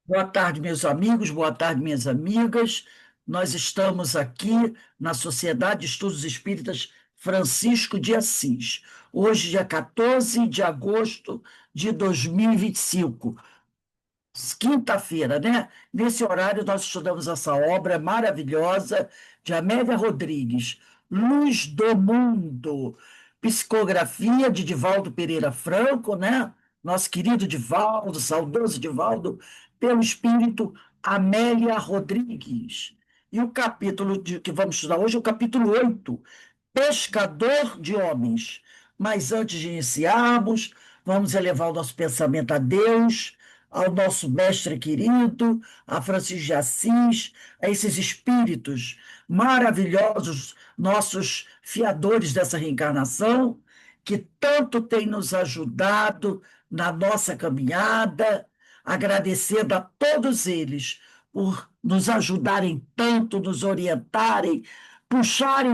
Boa tarde, meus amigos, boa tarde, minhas amigas. Nós estamos aqui na Sociedade de Estudos Espíritas Francisco de Assis. Hoje, dia 14 de agosto de 2025, quinta-feira, né? Nesse horário, nós estudamos essa obra maravilhosa de Amélia Rodrigues, Luz do Mundo, psicografia de Divaldo Pereira Franco, né? Nosso querido Divaldo, saudoso Divaldo, pelo espírito Amélia Rodrigues. E o que vamos estudar hoje é o capítulo 8, Pescador de Homens. Mas antes de iniciarmos, vamos elevar o nosso pensamento a Deus, ao nosso mestre querido, a Francisco de Assis, a esses espíritos maravilhosos, nossos fiadores dessa reencarnação, que tanto têm nos ajudado na nossa caminhada, agradecendo a todos eles por nos ajudarem tanto, nos orientarem, puxarem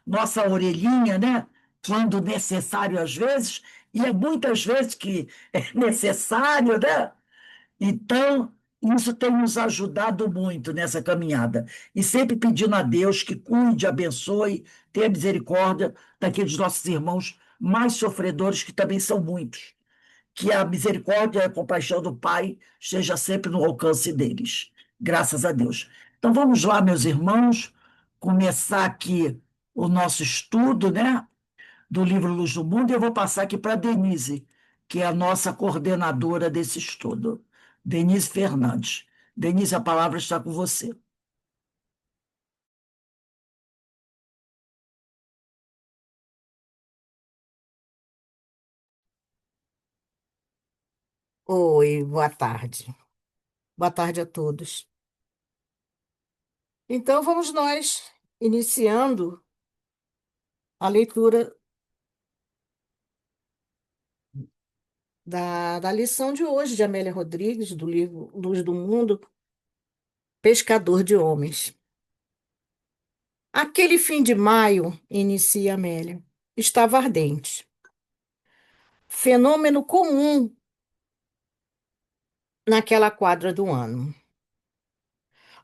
nossa orelhinha, né? Quando necessário às vezes, e é muitas vezes que é necessário, né? Então, isso tem nos ajudado muito nessa caminhada. E sempre pedindo a Deus que cuide, abençoe, tenha misericórdia daqueles nossos irmãos mais sofredores, que também são muitos. Que a misericórdia e a compaixão do Pai esteja sempre no alcance deles. Graças a Deus. Então, vamos lá, meus irmãos, começar aqui o nosso estudo, né? Do livro Luz do Mundo, e eu vou passar aqui para a Denise, que é a nossa coordenadora desse estudo. Denise Fernandes. Denise, a palavra está com você. Oi, boa tarde. Boa tarde a todos. Então, vamos nós iniciando a leitura da lição de hoje de Amélia Rodrigues, do livro Luz do Mundo, Pescador de Homens. Aquele fim de maio, inicia Amélia, estava ardente. Fenômeno comum naquela quadra do ano.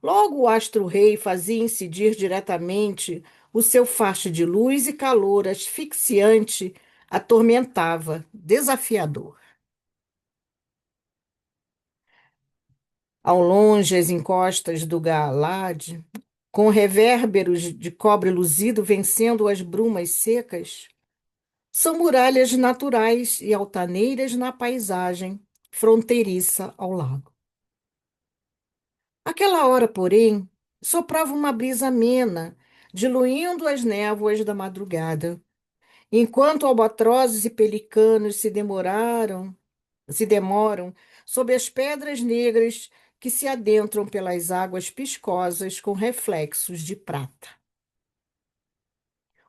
Logo o astro-rei fazia incidir diretamente o seu facho de luz e calor asfixiante atormentava, desafiador. Ao longe, as encostas do Galade, com revérberos de cobre luzido vencendo as brumas secas, são muralhas naturais e altaneiras na paisagem fronteiriça ao lago. Aquela hora, porém, soprava uma brisa amena, diluindo as névoas da madrugada, enquanto albatrozes e pelicanos se demoram sob as pedras negras que se adentram pelas águas piscosas com reflexos de prata.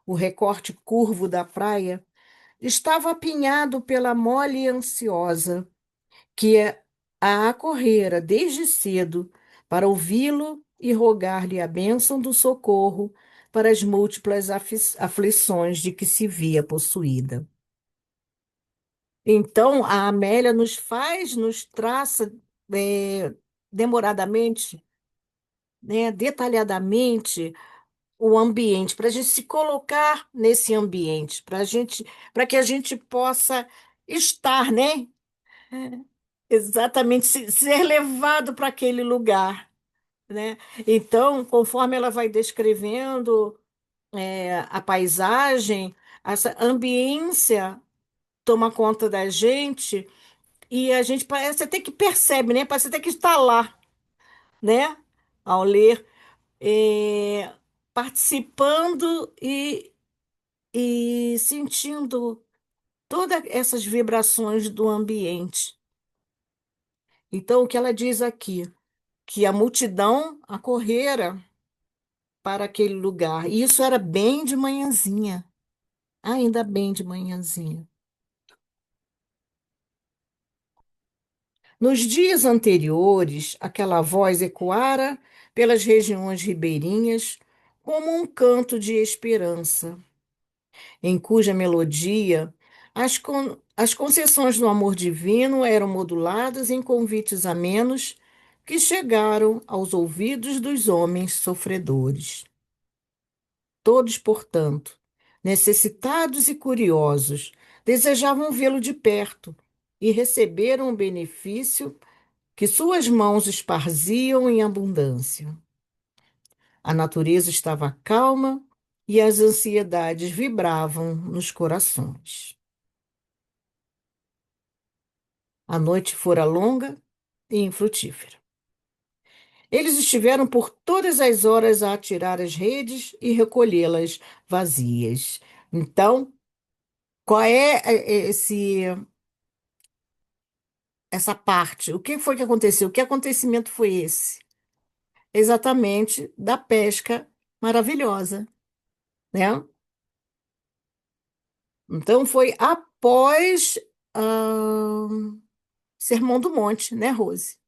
O recorte curvo da praia estava apinhado pela mole ansiosa que a acorrera desde cedo para ouvi-lo e rogar-lhe a bênção do socorro para as múltiplas aflições de que se via possuída. Então, a Amélia nos traça eh, demoradamente, né, detalhadamente o ambiente, para a gente se colocar nesse ambiente, para que a gente possa estar, né? Exatamente, ser levado para aquele lugar, né? Então, conforme ela vai descrevendo a paisagem, essa ambiência toma conta da gente e a gente parece até que percebe, né? Parece até que está lá, né? Ao ler, eh, participando e sentindo todas essas vibrações do ambiente. Então, o que ela diz aqui? Que a multidão acorrera para aquele lugar. E isso era bem de manhãzinha, ainda bem de manhãzinha. Nos dias anteriores, aquela voz ecoara pelas regiões ribeirinhas como um canto de esperança, em cuja melodia as As concessões do amor divino eram moduladas em convites amenos que chegaram aos ouvidos dos homens sofredores. Todos, portanto, necessitados e curiosos, desejavam vê-lo de perto e receberam o benefício que suas mãos esparziam em abundância. A natureza estava calma e as ansiedades vibravam nos corações. A noite fora longa e infrutífera. Eles estiveram por todas as horas a atirar as redes e recolhê-las vazias. Então, qual é essa parte? O que foi que aconteceu? Que acontecimento foi esse? Exatamente da pesca maravilhosa, né? Então, foi após ah, Sermão do Monte, né, Rose?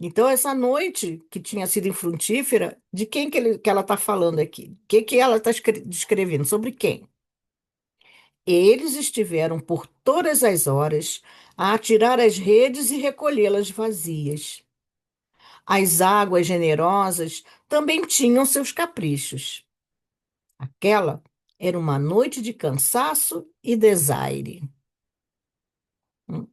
Então, essa noite que tinha sido infrutífera, de quem que ela está falando aqui? O que ela está descrevendo? Sobre quem? Eles estiveram por todas as horas a atirar as redes e recolhê-las vazias. As águas generosas também tinham seus caprichos. Aquela era uma noite de cansaço e desaire. Hum.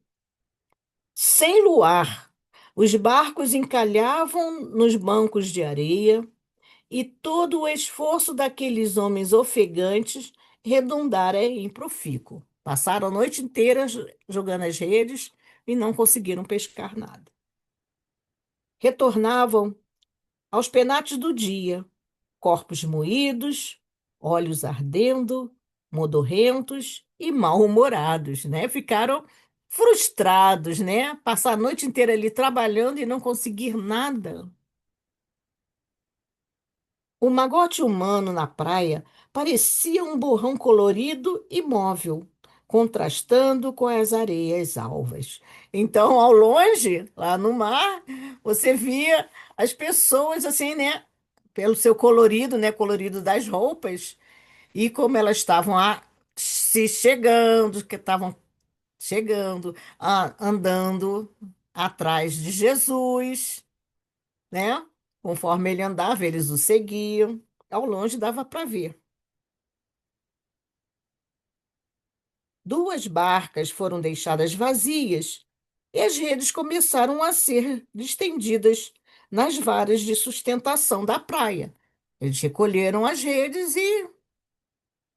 Sem luar, os barcos encalhavam nos bancos de areia e todo o esforço daqueles homens ofegantes redundara em profícuo. Passaram a noite inteira jogando as redes e não conseguiram pescar nada. Retornavam aos penates do dia, corpos moídos, olhos ardendo, modorrentos e mal-humorados, né? Ficaram frustrados, né? Passar a noite inteira ali trabalhando e não conseguir nada. O magote humano na praia parecia um borrão colorido e móvel, contrastando com as areias alvas. Então, ao longe, lá no mar, você via as pessoas assim, né? Pelo seu colorido, né? Colorido das roupas, e como elas estavam se chegando, que estavam chegando, andando atrás de Jesus, né? Conforme ele andava, eles o seguiam. Ao longe dava para ver. Duas barcas foram deixadas vazias e as redes começaram a ser estendidas nas varas de sustentação da praia. Eles recolheram as redes e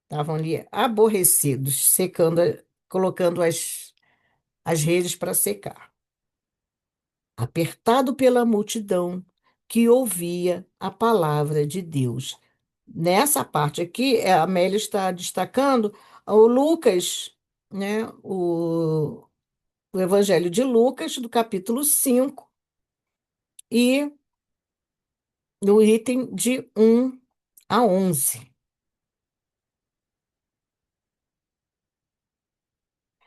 estavam ali aborrecidos, secando, colocando as redes para secar. Apertado pela multidão que ouvia a palavra de Deus. Nessa parte aqui, a Amélia está destacando o Lucas, né? O Evangelho de Lucas, do capítulo 5 e no item de 1 a 11.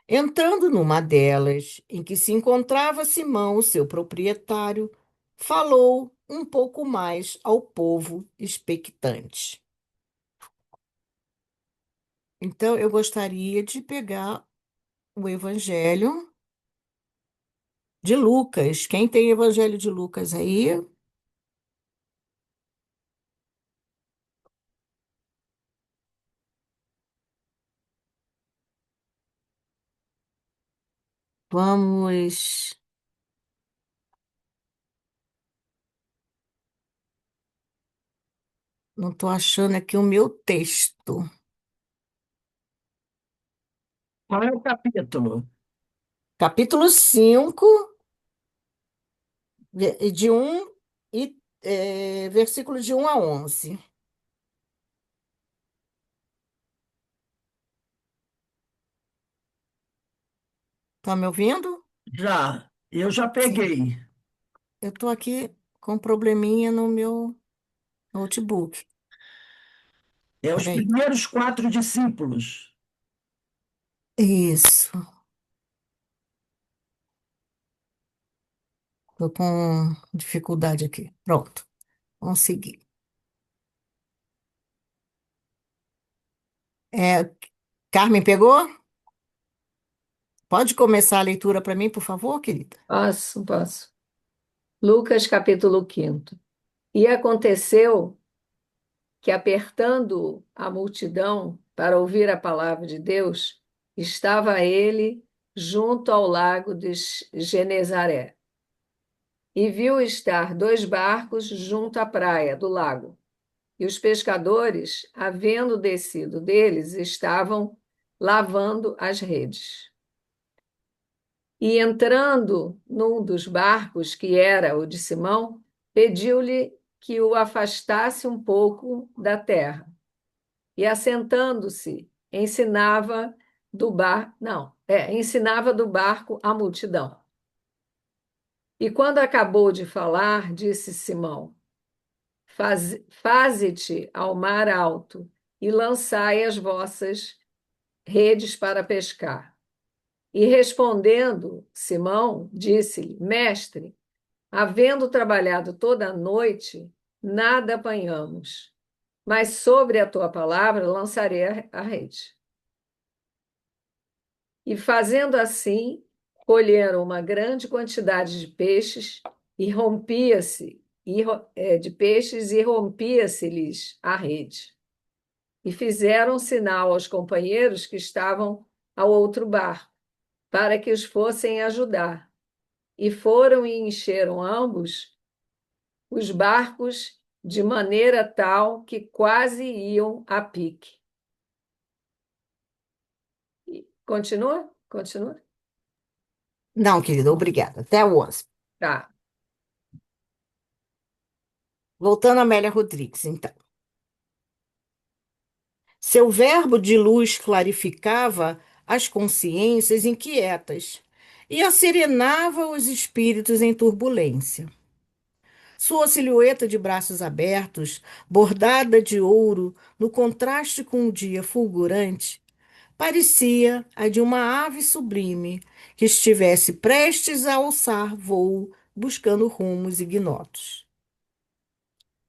Entrando numa delas, em que se encontrava Simão, seu proprietário, falou um pouco mais ao povo expectante. Então, eu gostaria de pegar o Evangelho de Lucas. Quem tem Evangelho de Lucas aí? Vamos. Não estou achando aqui o meu texto. Qual é o capítulo? Capítulo 5 de versículo de 1 a 11. Tá me ouvindo? Já, eu já Sim. peguei. Eu estou aqui com um probleminha no meu notebook. É os Peraí. primeiros quatro discípulos. Isso. Estou com dificuldade aqui. Pronto. Consegui. É, Carmen pegou? Pode começar a leitura para mim, por favor, querida? Posso, posso. Lucas capítulo 5. E aconteceu que, apertando a multidão para ouvir a palavra de Deus, estava ele junto ao lago de Genezaré. E viu estar dois barcos junto à praia do lago. E os pescadores, havendo descido deles, estavam lavando as redes. E entrando num dos barcos, que era o de Simão, pediu-lhe que o afastasse um pouco da terra. E assentando-se, ensinava do barco a multidão. E quando acabou de falar, disse Simão: Faze-te ao mar alto e lançai as vossas redes para pescar. E respondendo, Simão disse-lhe: Mestre, havendo trabalhado toda a noite, nada apanhamos, mas sobre a tua palavra lançarei a rede. E fazendo assim, colheram uma grande quantidade de peixes e rompia-se-lhes a rede. E fizeram sinal aos companheiros que estavam ao outro barco, para que os fossem ajudar. E foram e encheram ambos os barcos de maneira tal que quase iam a pique. Continua? Continua? Não, querida, obrigada. Até o 11. Tá. Voltando a Amélia Rodrigues, então. Seu verbo de luz clarificava as consciências inquietas e asserenava os espíritos em turbulência. Sua silhueta de braços abertos, bordada de ouro no contraste com o dia fulgurante, parecia a de uma ave sublime que estivesse prestes a alçar voo buscando rumos ignotos.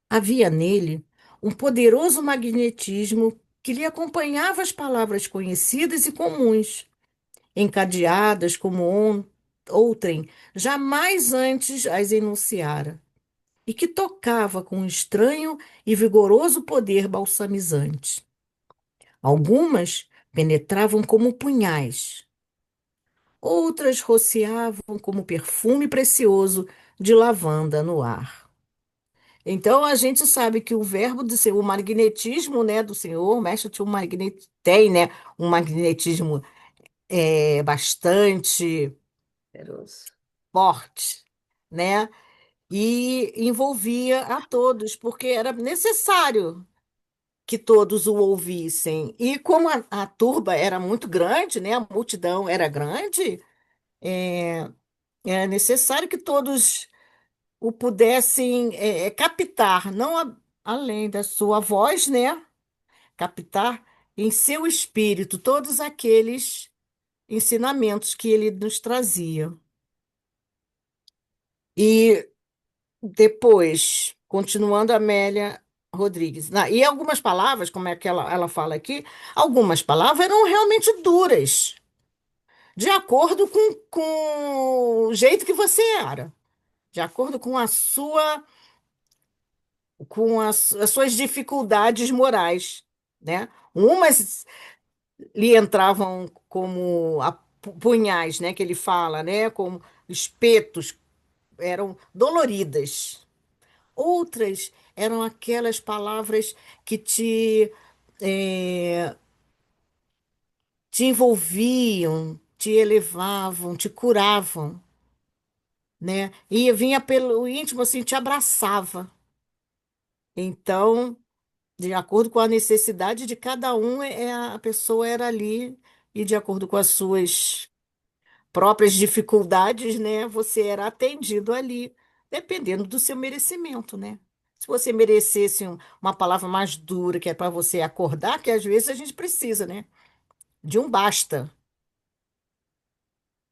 Havia nele um poderoso magnetismo que lhe acompanhava as palavras conhecidas e comuns, encadeadas como outrem jamais antes as enunciara, e que tocava com um estranho e vigoroso poder balsamizante. Algumas penetravam como punhais, outras rociavam como perfume precioso de lavanda no ar. Então a gente sabe que o verbo do Senhor, o magnetismo, né, do Senhor, o mestre tinha tem, né, um magnetismo bastante Poderoso. forte, né, e envolvia a todos, porque era necessário que todos o ouvissem. E como a turba era muito grande, né, a multidão era grande, é, era necessário que todos o pudessem captar, não além da sua voz, né? Captar em seu espírito todos aqueles ensinamentos que ele nos trazia. E depois, continuando Amélia Rodrigues, e algumas palavras, como é que ela fala aqui, algumas palavras eram realmente duras, de acordo com o jeito que você era, de acordo com a sua com as suas dificuldades morais, né? Umas lhe entravam como punhais, né? Que ele fala, né? Como espetos, eram doloridas. Outras eram aquelas palavras que eh, te envolviam, te elevavam, te curavam, né? E vinha pelo íntimo assim, te abraçava. Então, de acordo com a necessidade de cada um, a pessoa era ali, e de acordo com as suas próprias dificuldades, né, você era atendido ali, dependendo do seu merecimento, né? Se você merecesse uma palavra mais dura, que é para você acordar, que às vezes a gente precisa, né? De um basta,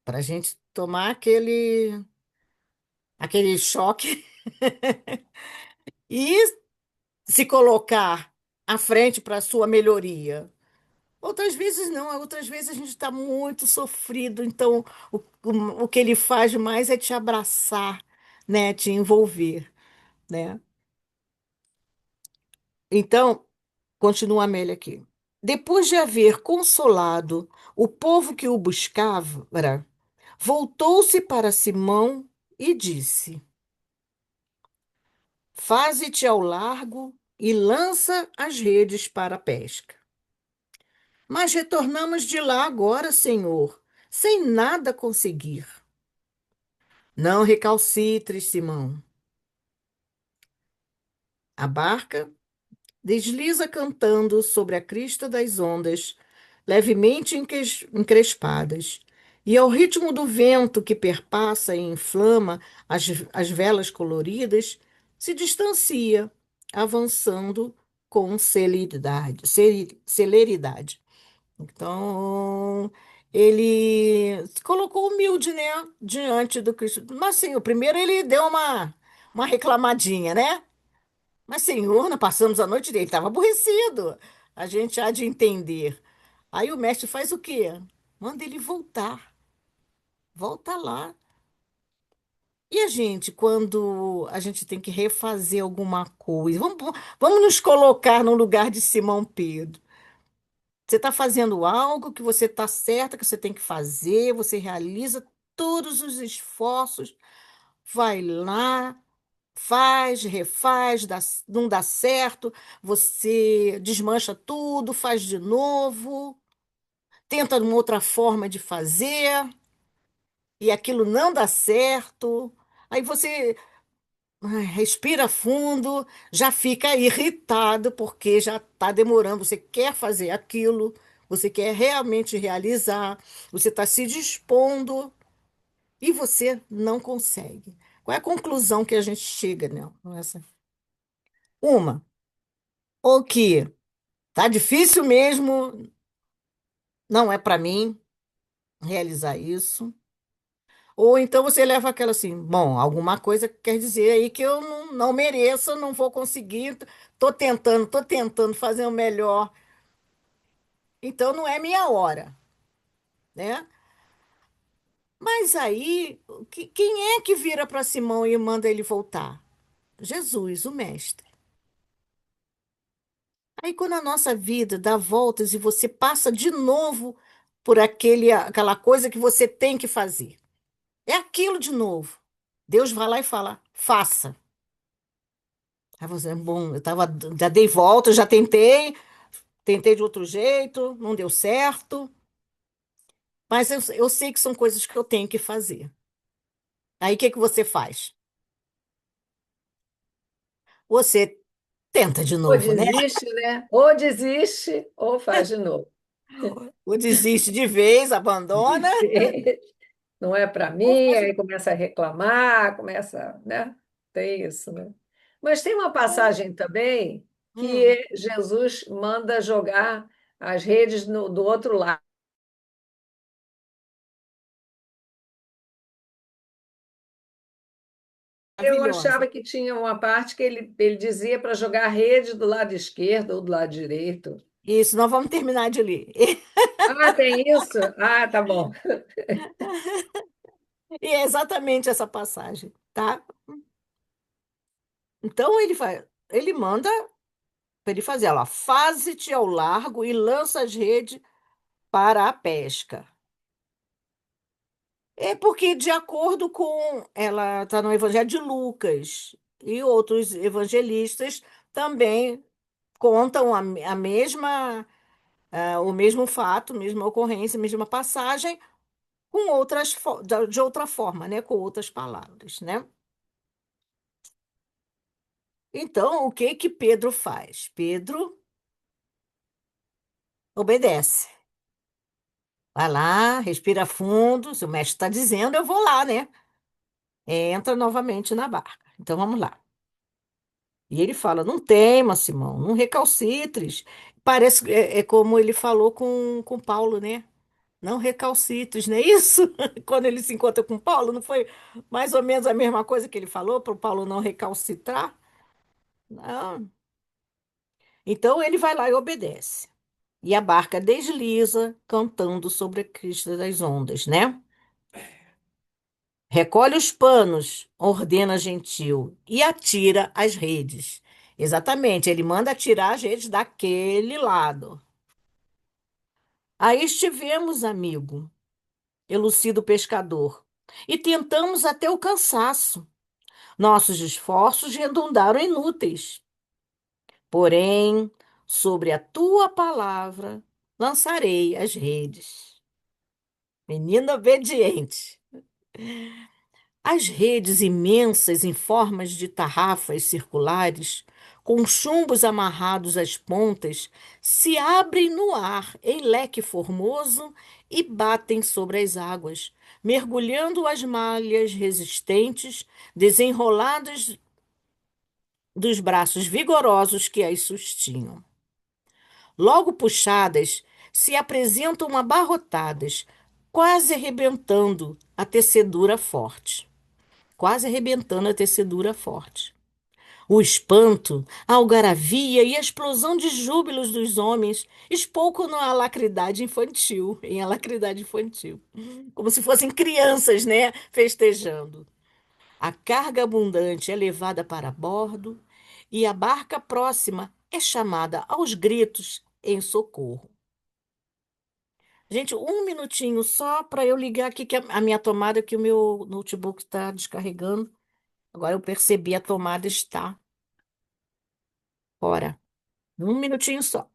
para a gente tomar aquele choque e se colocar à frente para a sua melhoria. Outras vezes não, outras vezes a gente está muito sofrido, então o que ele faz mais é te abraçar, né? Te envolver, né? Então, continua a Amélia aqui. Depois de haver consolado o povo que o buscava, voltou-se para Simão e disse: Faze-te ao largo e lança as redes para a pesca. Mas retornamos de lá agora, Senhor, sem nada conseguir. Não recalcitres, Simão. A barca desliza cantando sobre a crista das ondas, levemente encrespadas, e ao ritmo do vento que perpassa e inflama as velas coloridas, se distancia, avançando com celeridade. Então, ele se colocou humilde, né, diante do Cristo. Mas, sim, o primeiro ele deu uma reclamadinha, né? Mas, Senhor, nós passamos a noite dele, estava aborrecido. A gente há de entender. Aí o mestre faz o quê? Manda ele voltar. Volta lá. E a gente, quando a gente tem que refazer alguma coisa, vamos nos colocar no lugar de Simão Pedro. Você está fazendo algo que você está certa que você tem que fazer, você realiza todos os esforços, vai lá, faz, refaz, não dá certo, você desmancha tudo, faz de novo, tenta uma outra forma de fazer e aquilo não dá certo. Aí você respira fundo, já fica irritado porque já está demorando. Você quer fazer aquilo, você quer realmente realizar, você está se dispondo e você não consegue. Qual é a conclusão que a gente chega, né? Nessa? Uma, ou que tá difícil mesmo, não é para mim realizar isso. Ou então você leva aquela assim, bom, alguma coisa quer dizer aí que eu não mereço, não vou conseguir, tô tentando fazer o melhor, então não é minha hora, né? Mas aí, quem é que vira para Simão e manda ele voltar? Jesus, o mestre. Aí quando a nossa vida dá voltas e você passa de novo por aquela coisa que você tem que fazer, é aquilo de novo. Deus vai lá e fala, faça. Aí você, bom, já dei volta, já tentei de outro jeito, não deu certo, mas eu sei que são coisas que eu tenho que fazer. Aí o que que você faz? Você tenta de Ou novo, né? desiste, né? Ou desiste, ou faz de novo. Ou desiste de vez, abandona, Não é para ou mim, faz. aí começa a reclamar, começa, né? Tem isso, né? Mas tem uma passagem também Hum, que Jesus manda jogar as redes do outro lado. Eu maravilhosa. achava que tinha uma parte que ele dizia para jogar a rede do lado esquerdo ou do lado direito. Isso, nós vamos terminar de ler. Ah, tem isso? Ah, tá bom. E é exatamente essa passagem, tá? Então ele manda para ele fazer, ela faze-te ao largo e lança as redes para a pesca. É porque, de acordo com ela, está no Evangelho de Lucas e outros evangelistas também contam a mesma, o mesmo fato, mesma ocorrência, mesma passagem, com de outra forma, né? Com outras palavras, né? Então, o que que Pedro faz? Pedro obedece. Vai lá, respira fundo. Se o mestre está dizendo, eu vou lá, né? Entra novamente na barca. Então, vamos lá. E ele fala: não tema, Simão, não recalcitres. Parece é como ele falou com Paulo, né? Não recalcitres, não é isso? Quando ele se encontra com Paulo, não foi mais ou menos a mesma coisa que ele falou para o Paulo não recalcitrar? Não. Então ele vai lá e obedece. E a barca desliza, cantando sobre a crista das ondas, né? Recolhe os panos, ordena gentil, e atira as redes. Exatamente, ele manda atirar as redes daquele lado. Aí estivemos, amigo, elucida o pescador, e tentamos até o cansaço. Nossos esforços redundaram inúteis. Porém, sobre a tua palavra lançarei as redes. Menina obediente. As redes imensas em formas de tarrafas circulares, com chumbos amarrados às pontas, se abrem no ar em leque formoso e batem sobre as águas, mergulhando as malhas resistentes, desenroladas dos braços vigorosos que as sustinham. Logo puxadas, se apresentam abarrotadas, quase arrebentando a tecedura forte. Quase arrebentando a tecedura forte. O espanto, a algaravia e a explosão de júbilos dos homens espolcam na alacridade infantil, em alacridade infantil, como se fossem crianças, né, festejando. A carga abundante é levada para bordo e a barca próxima é chamada aos gritos em socorro. Gente, um minutinho só para eu ligar aqui que a minha tomada, que o meu notebook está descarregando. Agora eu percebi a tomada está fora. Um minutinho só.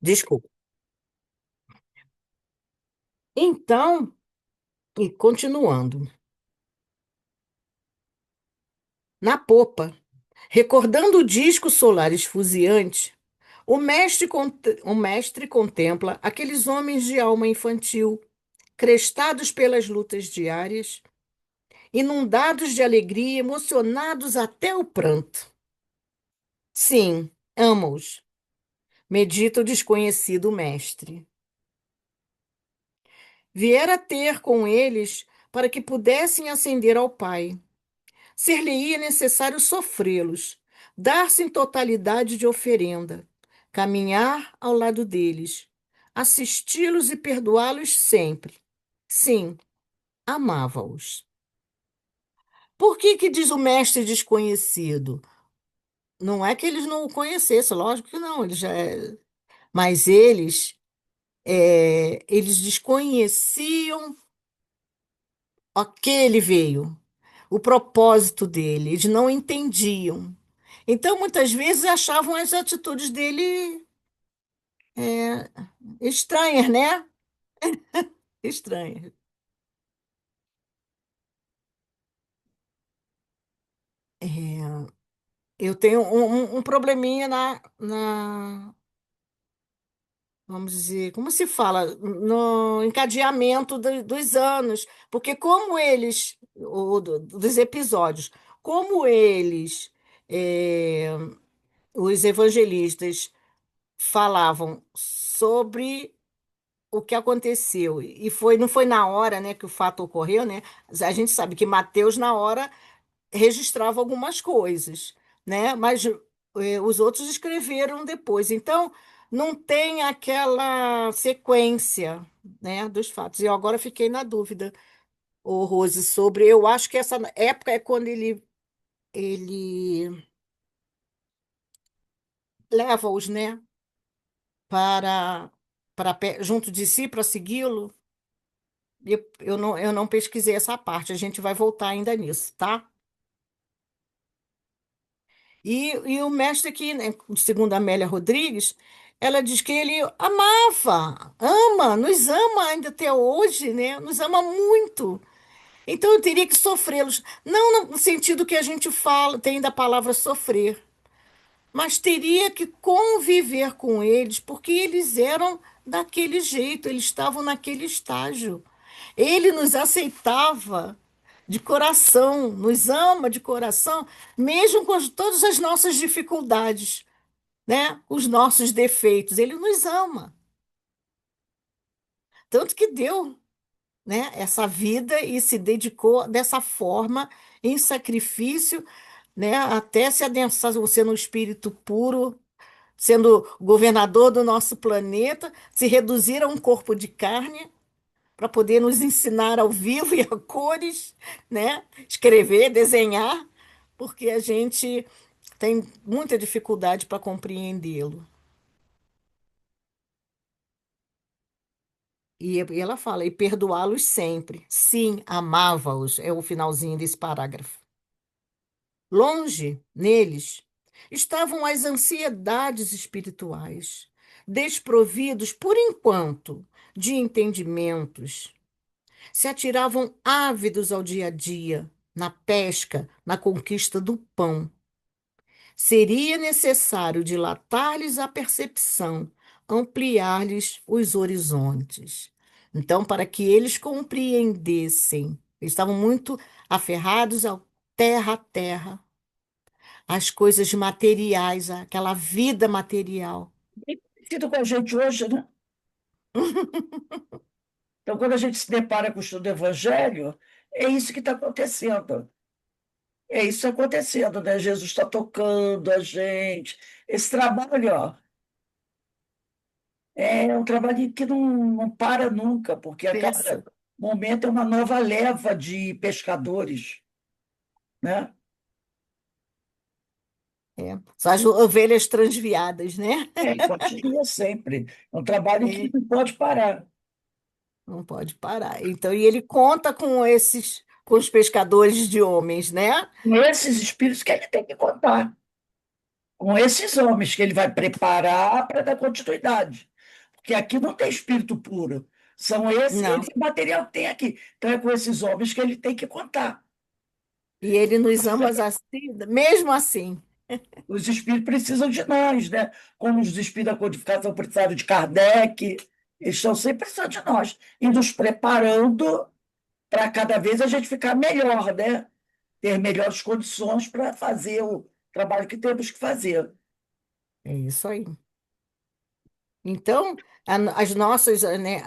Desculpa. Então, e continuando. Na popa, recordando o disco solar esfuziante, o mestre contempla aqueles homens de alma infantil, crestados pelas lutas diárias, inundados de alegria, emocionados até o pranto. Sim, ama-os, medita o desconhecido mestre. Viera ter com eles para que pudessem ascender ao Pai. Ser-lhe-ia necessário sofrê-los, dar-se em totalidade de oferenda, caminhar ao lado deles, assisti-los e perdoá-los sempre. Sim, amava-os. Por que que diz o mestre desconhecido? Não é que eles não o conhecessem, lógico que não, eles já mas eles desconheciam a que ele veio, o propósito dele, eles não entendiam. Então, muitas vezes achavam as atitudes dele é, estranhas, né? Estranhas. É, eu tenho um probleminha vamos dizer, como se fala, no encadeamento dos anos, porque como eles, dos episódios, como eles, é, os evangelistas, falavam sobre o que aconteceu e não foi na hora, né, que o fato ocorreu, né? A gente sabe que Mateus na hora registrava algumas coisas, né? Mas os outros escreveram depois. Então, não tem aquela sequência, né, dos fatos. E eu agora fiquei na dúvida, ô Rose, sobre. Eu acho que essa época é quando ele leva-os, né, para, junto de si para segui-lo. Eu não pesquisei essa parte. A gente vai voltar ainda nisso, tá? E o mestre aqui, né, segundo a Amélia Rodrigues, ela diz que ele amava, ama, nos ama ainda até hoje, né? Nos ama muito. Então eu teria que sofrê-los, não no sentido que a gente fala, tem da palavra sofrer, mas teria que conviver com eles, porque eles eram daquele jeito, eles estavam naquele estágio. Ele nos aceitava de coração, nos ama de coração, mesmo com todas as nossas dificuldades. né, os nossos defeitos. Ele nos ama. Tanto que deu, né, essa vida e se dedicou dessa forma, em sacrifício, né, até se adensar, sendo um espírito puro, sendo governador do nosso planeta, se reduzir a um corpo de carne para poder nos ensinar ao vivo e a cores, né, escrever, desenhar, porque a gente tem muita dificuldade para compreendê-lo. E ela fala, e perdoá-los sempre. Sim, amava-os, é o finalzinho desse parágrafo. Longe, neles, estavam as ansiedades espirituais, desprovidos, por enquanto, de entendimentos. Se atiravam ávidos ao dia a dia, na pesca, na conquista do pão. Seria necessário dilatar-lhes a percepção, ampliar-lhes os horizontes. Então, para que eles compreendessem, eles estavam muito aferrados ao terra a terra, às coisas materiais, àquela vida material. Bem parecido com a gente hoje, né? Então, quando a gente se depara com o estudo do Evangelho, é isso que está acontecendo. É isso que está acontecendo, né? Jesus está tocando a gente. Esse trabalho, ó, é um trabalho que não para nunca, porque a cada Peça. momento é uma nova leva de pescadores, né? É. São as ovelhas transviadas, né? É, e continua sempre. É um trabalho que É, não pode parar. não pode parar. Então, e ele conta com esses, com os pescadores de homens, né? Com esses espíritos que ele tem que contar, com esses homens que ele vai preparar para dar continuidade. Porque aqui não tem espírito puro. São esse Não. material que tem aqui. Então é com esses homens que ele tem que contar. E ele nos ama assim, mesmo assim. Os espíritos precisam de nós, né? Como os espíritos da codificação precisaram de Kardec, eles estão sempre precisando de nós, e nos preparando para cada vez a gente ficar melhor, né? Ter melhores condições para fazer o trabalho que temos que fazer. É isso aí. Então, as nossas, né,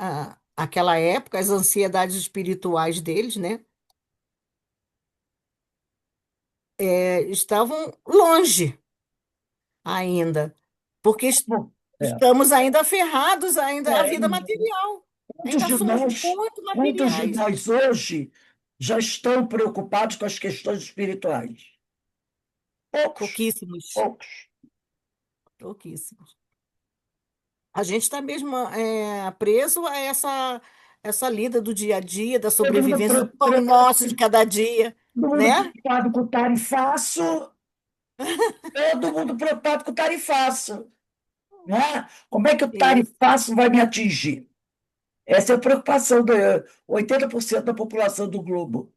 aquela época, as ansiedades espirituais deles, né, estavam longe ainda, porque Bom, é. estamos ainda aferrados ainda à É, vida material. Quantos Ainda de somos nós, muito quantos de materiais. nós hoje já estão preocupados com as questões espirituais? Poucos, Pouquíssimos, poucos. pouquíssimos. A gente está mesmo preso a essa lida do dia a dia, da Todo mundo, sobrevivência, do pão nosso de cada dia, todo mundo né? preocupado com o tarifaço, todo mundo preocupado com o tarifaço, né? Como é que o Isso, tarifaço vai me atingir? Essa é a preocupação de 80% da população do globo.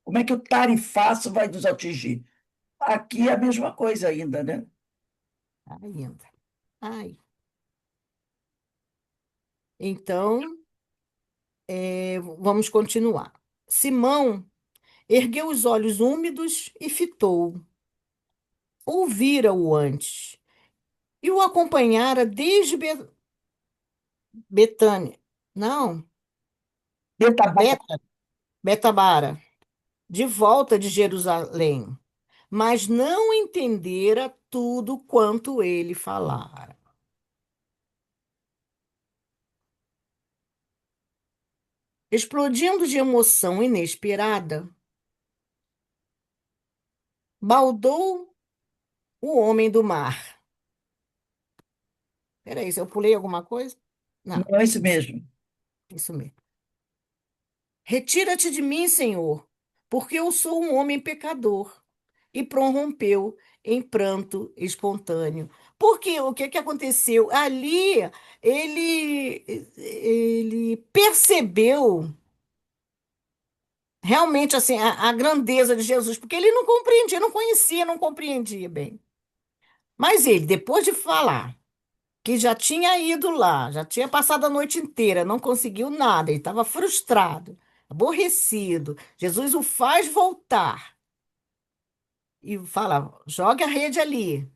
Como é que o tarifaço vai nos atingir? Aqui é a mesma coisa ainda, né? ainda. Ai. Então, vamos continuar. Simão ergueu os olhos úmidos e fitou. Ouvira-o antes e o acompanhara desde Betânia. Não, Betabá, Beta, Betabara, de volta de Jerusalém, mas não entendera tudo quanto ele falara. Explodindo de emoção inesperada, baldou o homem do mar. Peraí, se eu pulei alguma coisa? Não, não é isso mesmo. isso mesmo. Retira-te de mim, Senhor, porque eu sou um homem pecador. E prorrompeu em pranto espontâneo. Porque o que que aconteceu? Ali ele percebeu realmente assim a grandeza de Jesus, porque ele não compreendia, não conhecia, não compreendia bem. Mas ele, depois de falar que já tinha ido lá, já tinha passado a noite inteira, não conseguiu nada, ele estava frustrado, aborrecido. Jesus o faz voltar e fala: joga a rede ali.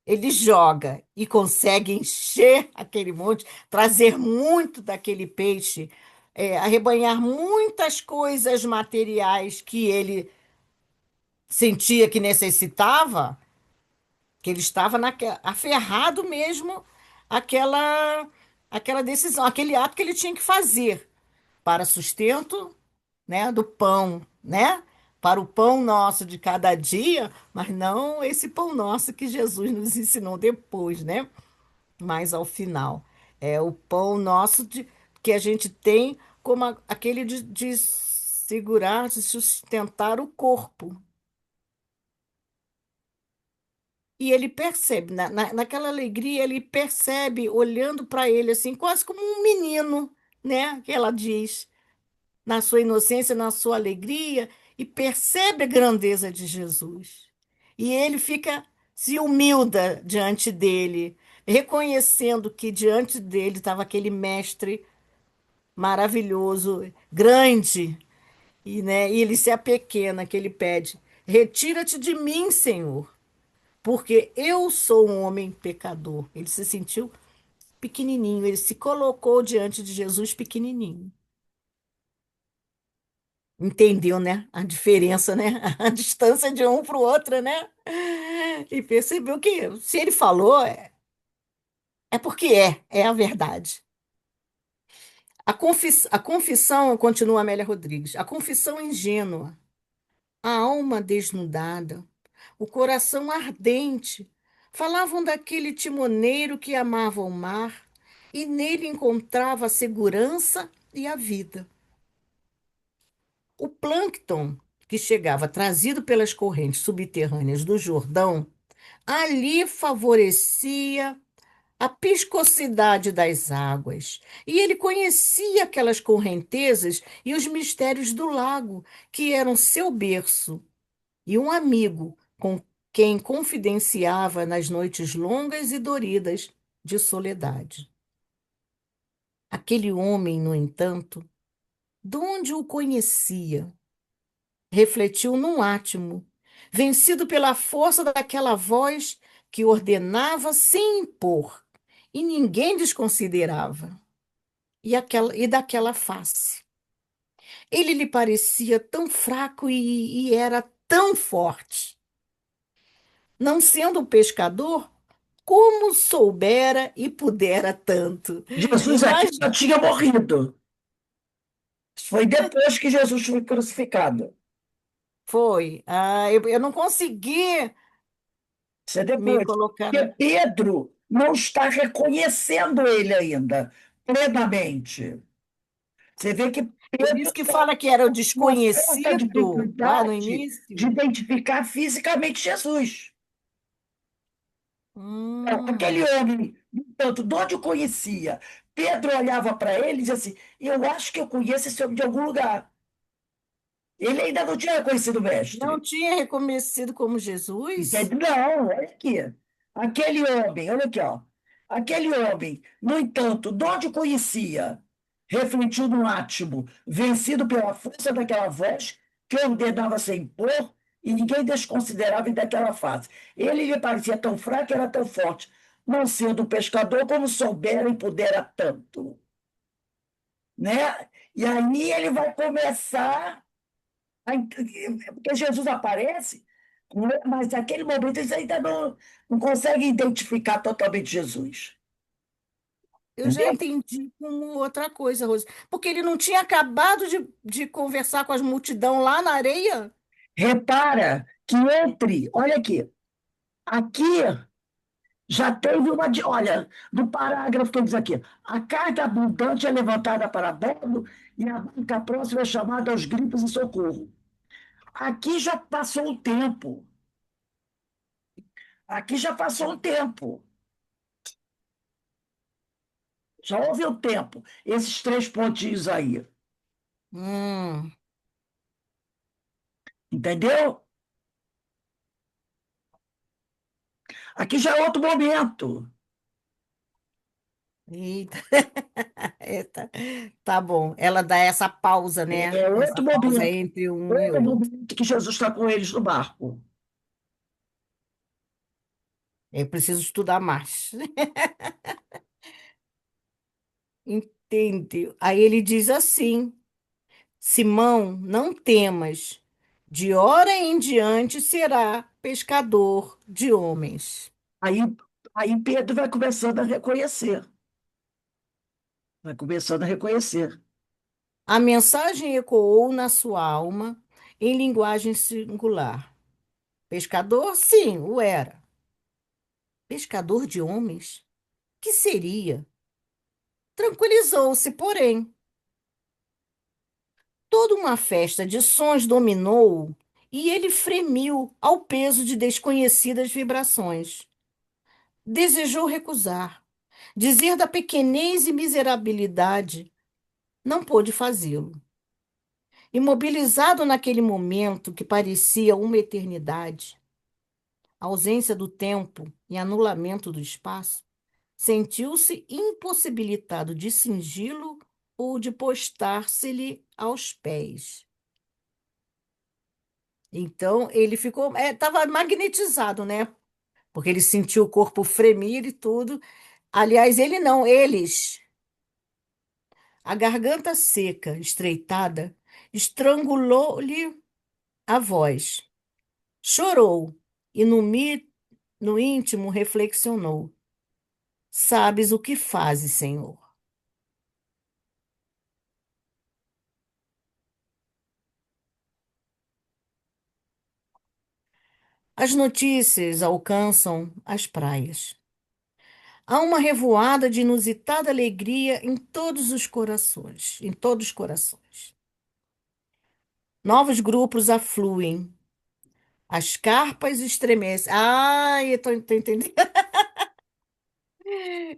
ele joga e consegue encher aquele monte, trazer muito daquele peixe, arrebanhar muitas coisas materiais que ele sentia que necessitava, que ele estava aferrado mesmo àquela decisão, aquele ato que ele tinha que fazer para sustento, né, do pão, né? Para o pão nosso de cada dia, mas não esse pão nosso que Jesus nos ensinou depois, né? Mais ao final. É o pão nosso que a gente tem como aquele de segurar, de sustentar o corpo. E ele percebe, naquela alegria, ele percebe, olhando para ele assim, quase como um menino, né? Que ela diz, na sua inocência, na sua alegria, e percebe a grandeza de Jesus. E ele fica, se humilda diante dele, reconhecendo que diante dele estava aquele mestre maravilhoso, grande, e, né, e ele se apequena, que ele pede: retira-te de mim, Senhor, porque eu sou um homem pecador. Ele se sentiu pequenininho, ele se colocou diante de Jesus pequenininho. Entendeu, né? A diferença, né? A distância de um para o outro, né? E percebeu que se ele falou, é porque é a verdade. A confissão, continua Amélia Rodrigues, a confissão ingênua, a alma desnudada, o coração ardente, falavam daquele timoneiro que amava o mar e nele encontrava a segurança e a vida. O plâncton que chegava trazido pelas correntes subterrâneas do Jordão ali favorecia a piscosidade das águas, e ele conhecia aquelas correntezas e os mistérios do lago, que eram seu berço, e um amigo com quem confidenciava nas noites longas e doridas de soledade. Aquele homem, no entanto, de onde o conhecia? Refletiu num átimo, vencido pela força daquela voz que ordenava sem impor, e ninguém desconsiderava, e daquela face. Ele lhe parecia tão fraco e era tão forte. Não sendo um pescador, como soubera e pudera tanto? Jesus aqui Imagina, já tinha morrido. Foi depois que Jesus foi crucificado. foi. Eu não consegui Isso é me depois. colocar. Porque Pedro não está reconhecendo ele ainda, plenamente. Você vê que Por Pedro isso que tem fala que era o uma certa desconhecido lá no dificuldade de início. identificar fisicamente Jesus. Então, aquele Hum, homem, no entanto, de onde o conhecia? Pedro olhava para ele e dizia assim: eu acho que eu conheço esse homem de algum lugar. Ele ainda não tinha reconhecido o não mestre. tinha reconhecido como Jesus? Entende? Não, olha aqui. Aquele homem, olha aqui, ó. Aquele homem, no entanto, de onde o conhecia? Refletiu no átimo, vencido pela força daquela voz que ordenava sem impor e ninguém desconsiderava daquela face. Ele lhe parecia tão fraco e era tão forte, não sendo um pescador como soubera e pudera tanto, né? E aí ele vai começar porque Jesus aparece, mas naquele momento eles ainda não conseguem identificar totalmente Jesus. Eu já Entendeu? entendi como outra coisa, Rose. Porque ele não tinha acabado de conversar com as multidão lá na areia? Repara que olha aqui já teve olha, no parágrafo que diz aqui, a carga abundante é levantada para bordo e a barca próxima é chamada aos gritos de socorro. Aqui já passou um tempo. Aqui já passou um tempo. Já houve um tempo. Esses três pontinhos aí. Hum, Entendeu? Aqui já é outro momento. eita, eita. Tá bom. Ela dá essa pausa, né? É Essa outro pausa momento. entre um e Outro outro. momento que Jesus está com eles no barco. Eu preciso estudar mais. Entende? Aí ele diz assim: Simão, não temas, de hora em diante será pescador de homens. Aí, aí Pedro vai começando a reconhecer, vai começando a reconhecer. A mensagem ecoou na sua alma em linguagem singular. Pescador, sim, o era. Pescador de homens? Que seria? Tranquilizou-se, porém. Toda uma festa de sons dominou e ele fremiu ao peso de desconhecidas vibrações. Desejou recusar, dizer da pequenez e miserabilidade, não pôde fazê-lo. Imobilizado naquele momento que parecia uma eternidade, ausência do tempo e anulamento do espaço, sentiu-se impossibilitado de cingi-lo ou de postar-se-lhe aos pés. Então ele ficou, estava magnetizado, né? Porque ele sentiu o corpo fremir e tudo. Aliás, ele não, eles. A garganta seca, estreitada, estrangulou-lhe a voz. Chorou e no íntimo reflexionou: Sabes o que fazes, Senhor? As notícias alcançam as praias. Há uma revoada de inusitada alegria em todos os corações, em todos os corações. Novos grupos afluem. As carpas estremecem. Ai, eu tô entendendo.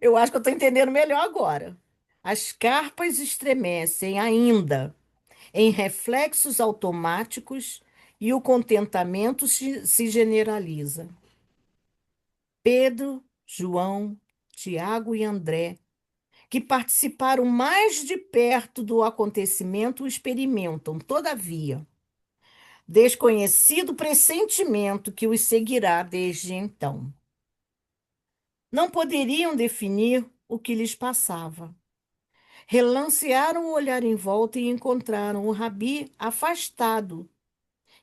Eu acho que eu estou entendendo melhor agora. As carpas estremecem ainda em reflexos automáticos e o contentamento se generaliza. Pedro, João, Tiago e André, que participaram mais de perto do acontecimento, o experimentam, todavia, desconhecido pressentimento que os seguirá desde então. Não poderiam definir o que lhes passava. Relancearam o olhar em volta e encontraram o rabi afastado,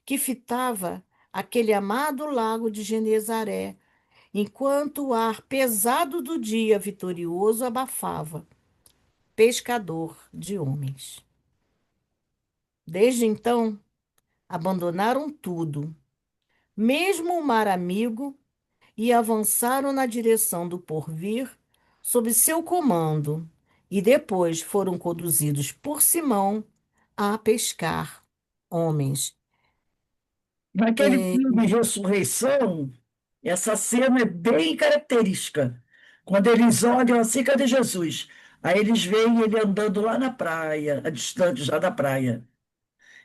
que fitava aquele amado lago de Genezaré, enquanto o ar pesado do dia vitorioso abafava, pescador de homens. Desde então, abandonaram tudo, mesmo o mar amigo, e avançaram na direção do porvir sob seu comando, e depois foram conduzidos por Simão a pescar homens. Naquele É, filme Ressurreição, essa cena é bem característica. Quando eles olham assim, cadê Jesus? Aí eles veem ele andando lá na praia, a distante já da praia.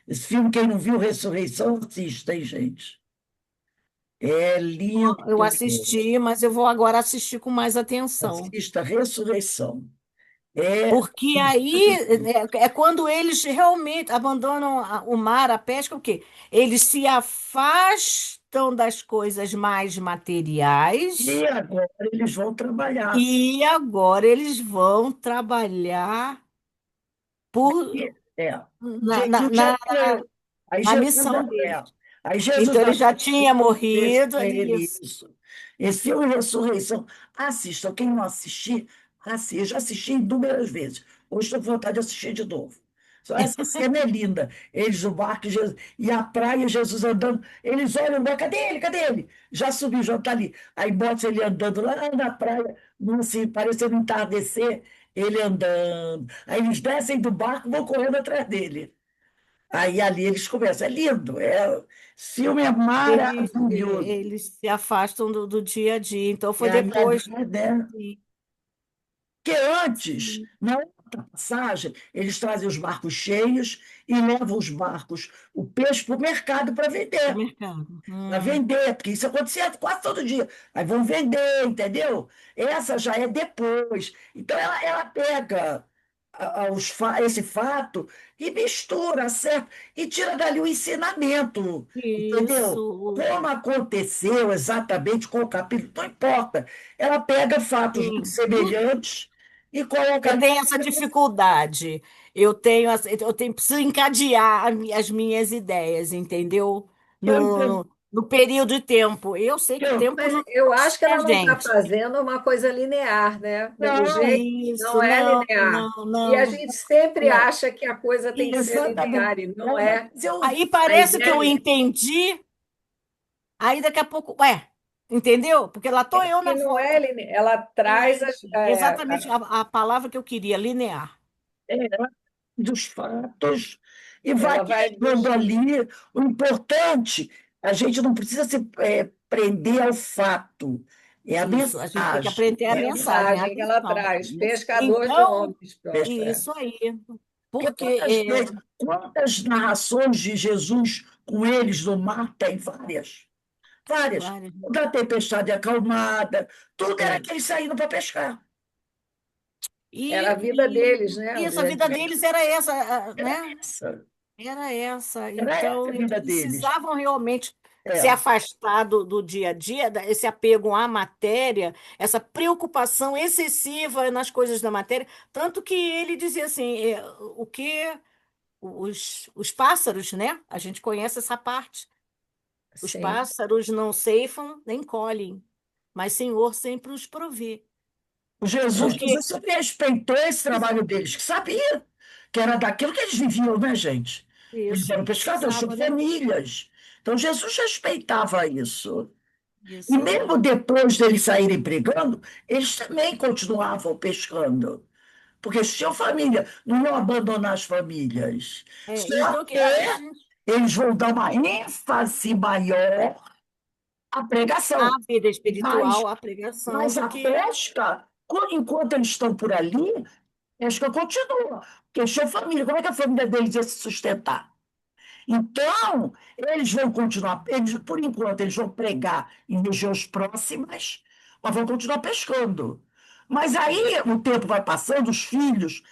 Esse filme, quem não viu Ressurreição, assista, hein, gente? É lindo. eu assisti, mas eu vou agora assistir com mais atenção. Assista Ressurreição. É Porque aí é quando eles realmente abandonam o mar, a pesca, o quê? Eles se afastam das coisas mais E materiais agora eles vão trabalhar. e agora eles vão trabalhar por, É. na, na, Jesus já na, tinha. Aí na Jesus, missão deles. aí Jesus Então ele já apareceu tinha morrido, para ele isso. isso. Esse filme Ressurreição, assista. Quem não assistir, assista. Eu já assisti inúmeras vezes. Hoje estou com vontade de assistir de novo. Só essa cena é linda. Eles no barco Jesus, e a praia, Jesus andando. Eles olham, cadê ele? Cadê ele? Já subiu, já está ali. Aí mostra ele andando lá na praia, assim, parecendo entardecer, ele andando. Aí eles descem do barco e vão correndo atrás dele. Aí ali eles começam. É lindo. Esse filme é maravilhoso. Eles se afastam do dia a dia. Então E foi aí, depois. né? Sim, Que antes, sim, na outra passagem, eles trazem os barcos cheios e levam os barcos, o peixe, para o mercado para no vender. mercado. Para vender, porque isso acontecia quase todo dia. Aí vão vender, entendeu? Essa já é depois. Então ela pega. esse fato e mistura, certo? E tira dali o ensinamento, entendeu? Isso, Como aconteceu exatamente com o capítulo, não importa. Ela pega fatos muito sim. semelhantes e coloca Eu ali. tenho essa dificuldade. Preciso encadear as minhas ideias, entendeu? Eu entendo. No período de tempo. Eu sei que tempo Mas não eu acho que é ela não está gente. fazendo uma coisa linear, né? Pelo Não, jeito, não Isso, é não, linear. não, E a não. gente sempre é, acha que a coisa tem que ser exatamente. linear, e não Ela vai é. fazer um. Aí A parece que eu ideia entendi, aí daqui a pouco, entendeu? Porque lá estou é eu que na não é foto. linear. Ela traz Isso, exatamente a palavra que eu queria, linear. É, dos fatos e vai ela vai deixando ali. O importante, a gente não precisa se prender ao fato, é a Isso, a gente tem que mensagem, aprender a a né? mensagem, a mensagem que ela lição. traz, Isso. pescador de Então, homens, pronto. Pesca. isso aí. Porque Porque quantas vezes, quantas narrações de Jesus com eles no mar tem? Várias. Várias. várias, Da tempestade acalmada, tudo era é. que eles saíram para pescar. Era a vida deles, E né? O isso, a dia a vida dia. deles era essa, Era né? essa, Era essa. era essa Então, a eles vida deles. precisavam realmente se É. afastar do dia a dia, esse apego à matéria, essa preocupação excessiva nas coisas da matéria. Tanto que ele dizia assim: o que os pássaros, né? A gente conhece essa parte. Os Sim, pássaros não ceifam nem colhem, mas Senhor sempre os provê. Jesus Porque sempre respeitou esse trabalho deles, que sabia que era daquilo que eles viviam, né, gente? Eles isso, eram pescadores, tinham precisava, né? famílias. Então, Jesus respeitava isso. E Isso mesmo aí. depois deles saírem pregando, eles também continuavam pescando. Porque eles tinham família, não iam abandonar as famílias. Só Então, que a gente, eles vão dar uma ênfase maior à a pregação. vida Mas, espiritual, a pregação, mas do a que. pesca, enquanto eles estão por ali, a pesca continua. Porque eles tinham família. Como é que a família deles ia se sustentar? Então, eles vão continuar, por enquanto, eles vão pregar em regiões próximas, mas vão continuar pescando. Mas aí o tempo vai passando, os filhos,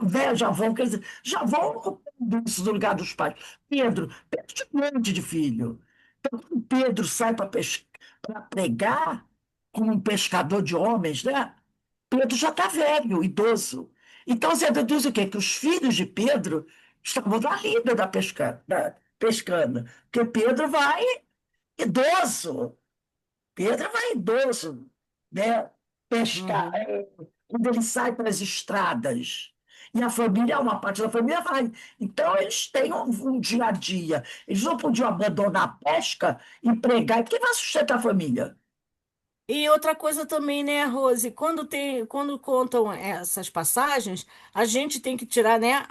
né, já vão, quer dizer, já vão ocupando isso no lugar dos pais. Pedro tinha um monte de filho. Então, quando Pedro sai para pregar, como um pescador de homens, né? Pedro já está velho, idoso. Então, você deduz o quê? Que os filhos de Pedro estavam na lida pescando. Porque Pedro vai idoso. Pedro vai idoso, né? Pescar. Uhum. Quando ele sai para as estradas. E a família, uma parte da família vai. Então, eles têm um dia a dia. Eles não podiam abandonar a pesca e pregar. Quem vai sustentar a família? E outra coisa também, né, Rose? Quando contam essas passagens, a gente tem que tirar, né,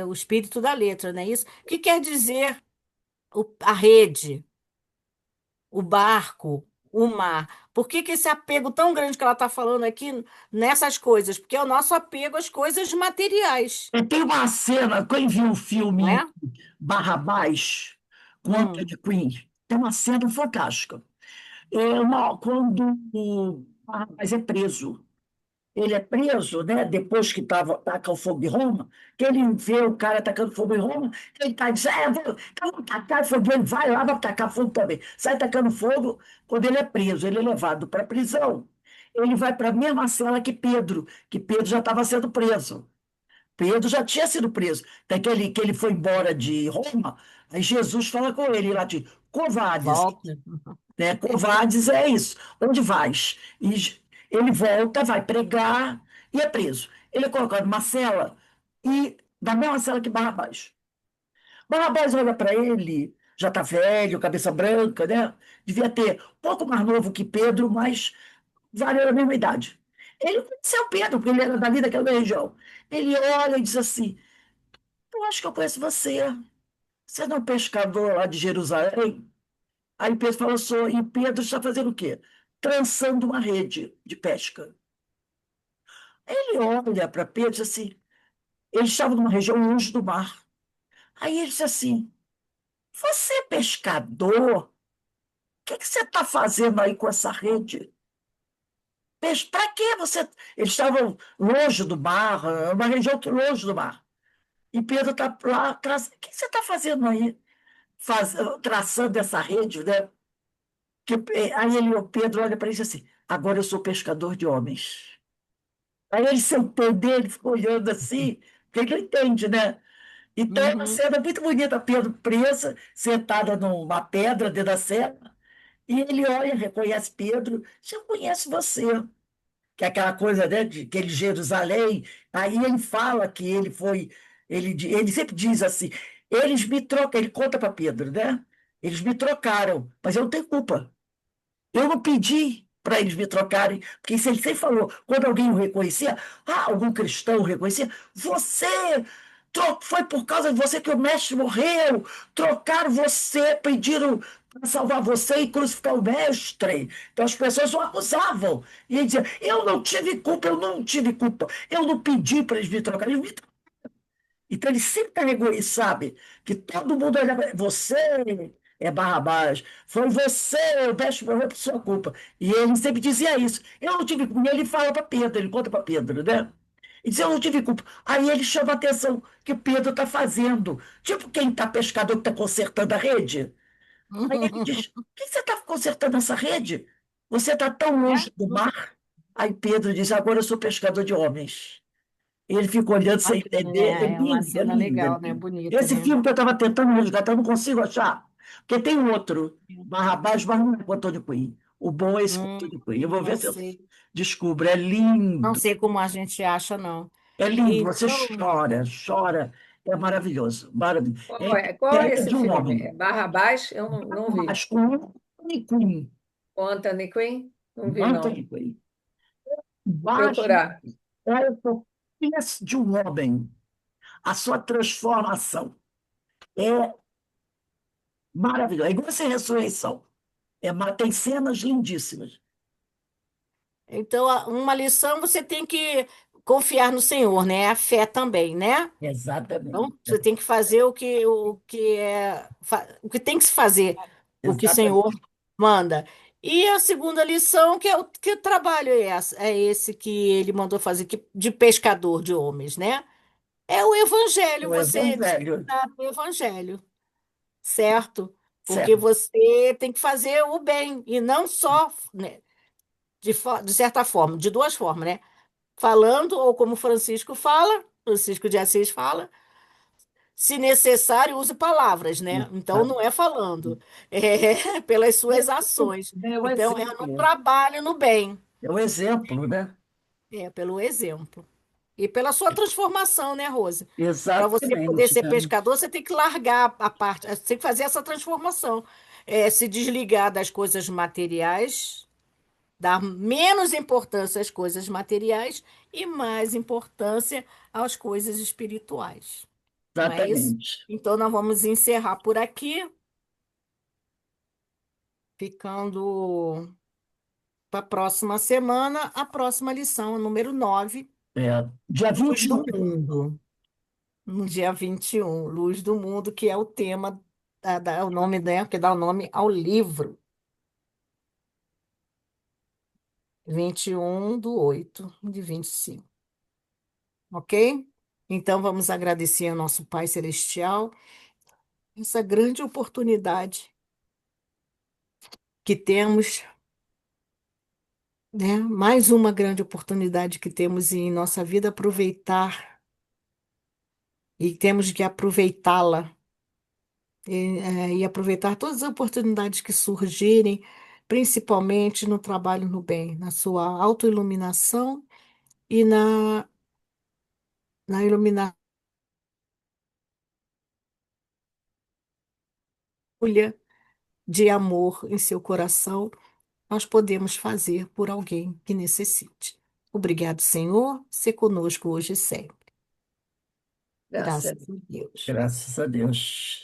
o espírito da letra, não é isso? O que quer dizer a rede, o barco, o mar? Por que esse apego tão grande que ela está falando aqui nessas coisas? Porque é o nosso apego às coisas materiais, Tem uma cena, quem viu o não filme é? Barrabás, com Hum. Anthony Quinn, tem uma cena fantástica. Quando o Barrabás é preso. Ele é preso, né, depois que taca o fogo em Roma, que ele vê o cara tacando fogo em Roma, ele está dizendo, então vamos tacar fogo, ele vai lá, vai tacar fogo também. Sai tacando fogo quando ele é preso, ele é levado para a prisão. Ele vai para a mesma cela que Pedro já estava sendo preso. Pedro já tinha sido preso. Até que ele foi embora de Roma, aí Jesus fala com ele lá de covardes, Volta. né? Covardes é isso. Onde vais? E ele volta, vai pregar e é preso. Ele é colocado numa cela e na mesma cela que Barrabás. Barrabás olha para ele, já está velho, cabeça branca, né? Devia ter um pouco mais novo que Pedro, mas vale a mesma idade. Ele conheceu Pedro, porque ele era dali daquela região. Ele olha e diz assim: eu acho que eu conheço você. Você não é um pescador lá de Jerusalém? Aí Pedro falou, sou, e Pedro está fazendo o quê? Trançando uma rede de pesca. Ele olha para Pedro e diz assim, eles estavam numa região longe do mar. Aí ele disse assim, você é pescador? O que você está fazendo aí com essa rede? Para que você. Eles estavam longe do mar, uma região longe do mar. E Pedro está lá atrás. O que você está fazendo aí? Traçando essa rede, né? O Pedro olha para ele e diz assim: agora eu sou pescador de homens. Aí ele, sem entender, ele ficou olhando assim, porque ele não entende, né? Então, é uma Uhum. cena muito bonita, Pedro presa, sentada numa pedra dentro da serra, e ele olha, reconhece Pedro, diz, eu conheço você, que é aquela coisa, né, de aquele Jerusalém. Aí ele fala que ele foi, ele sempre diz assim, eles me trocam, ele conta para Pedro, né? Eles me trocaram, mas eu não tenho culpa. Eu não pedi para eles me trocarem, porque se ele sempre falou, quando alguém o reconhecia, algum cristão o reconhecia, foi por causa de você que o mestre morreu, trocaram você, pediram para salvar você e crucificar o mestre. Então as pessoas o acusavam. E ele dizia, eu não tive culpa, eu não tive culpa, eu não pedi para eles me trocarem, eles me. Então ele sempre carregou isso, sabe? Que todo mundo olhava, você é Barrabás, foi você, o mestre morreu por sua culpa. E ele sempre dizia isso. Eu não tive culpa. E ele fala para Pedro, ele conta para Pedro, né? E diz, eu não tive culpa. Aí ele chama a atenção que Pedro está fazendo. Tipo quem está pescador que está consertando a rede. Aí ele diz, por que você está consertando essa rede? Você está tão É? longe do mar. Aí Pedro diz, agora eu sou pescador de homens. Ele fica olhando sem Bacana, entender. É é uma lindo, é cena lindo, é legal, né? lindo. Bonita, Esse né? filme que eu estava tentando resgatar, eu não consigo achar. Porque tem um outro, Barrabás, mas não é com o Antônio Cunha. O bom é esse com o Antônio Cunha. Eu vou ver Não se eu sei. descubro. É Não lindo. sei como a gente acha, não. É lindo. Você Então, chora, chora. É maravilhoso. Maravilhoso. Qual é É esse de um filme? homem. É Barrabás? Eu não vi. Mas com o Antônio Cunha. Com Anthony Quinn? Não vi, não. Antônio Cunha. Vou Baixo procurar. é a potência de um homem. A sua transformação. É maravilhoso. É igual essa ressurreição. Tem cenas lindíssimas. então, uma lição você tem que confiar no Senhor, né? A fé também, né? Então, Exatamente. você tem que fazer o que tem que se fazer, o que o Senhor Exatamente. manda. E a segunda lição, que trabalho é esse que ele mandou fazer de pescador de homens, né? É o evangelho, O você Evangelho. disciplinar o evangelho, certo? Porque Certo. você tem que fazer o bem, e não só, né, de certa forma, de duas formas, né? Falando, ou como Francisco fala, Francisco de Assis fala, se necessário, use palavras, né? Então, não é falando, é pelas suas ações. É o Então, é no exemplo. trabalho, no bem, É o exemplo, né? é pelo exemplo. E pela sua transformação, né, Rose? Para você poder Exatamente, ser né? pescador, você tem que largar a parte, você tem que fazer essa transformação. Se desligar das coisas materiais, dar menos importância às coisas materiais e mais importância às coisas espirituais. Não é isso? Exatamente. Então, nós vamos encerrar por aqui, ficando para a próxima semana, a próxima lição, número 9, Dia Luz vinte e do um. Mundo. No dia 21, Luz do Mundo, que é o tema, o nome, né, que dá o nome ao livro, 21/8/25, ok? Então, vamos agradecer ao nosso Pai Celestial essa grande oportunidade que temos, né? Mais uma grande oportunidade que temos em nossa vida aproveitar, e temos que aproveitá-la, e aproveitar todas as oportunidades que surgirem, principalmente no trabalho no bem, na sua autoiluminação e na iluminação de amor em seu coração, nós podemos fazer por alguém que necessite. Obrigado, Senhor, se conosco hoje e sempre. Graças a Graças Deus. a Deus. Graças a Deus.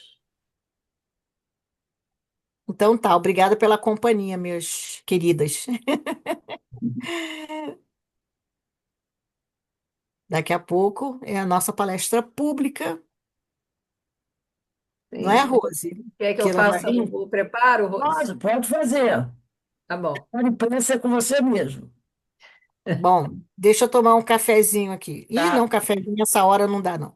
Então tá, obrigada pela companhia, minhas queridas. Daqui a pouco é a nossa palestra pública, não é, Sim. Rose? Quer que Que eu ela vai. faça o preparo, Rose? Pode fazer. Tá bom. A imprensa é com você mesmo. Bom, deixa eu tomar um cafezinho aqui. Ih, Tá, não, cafezinho essa hora não dá, não.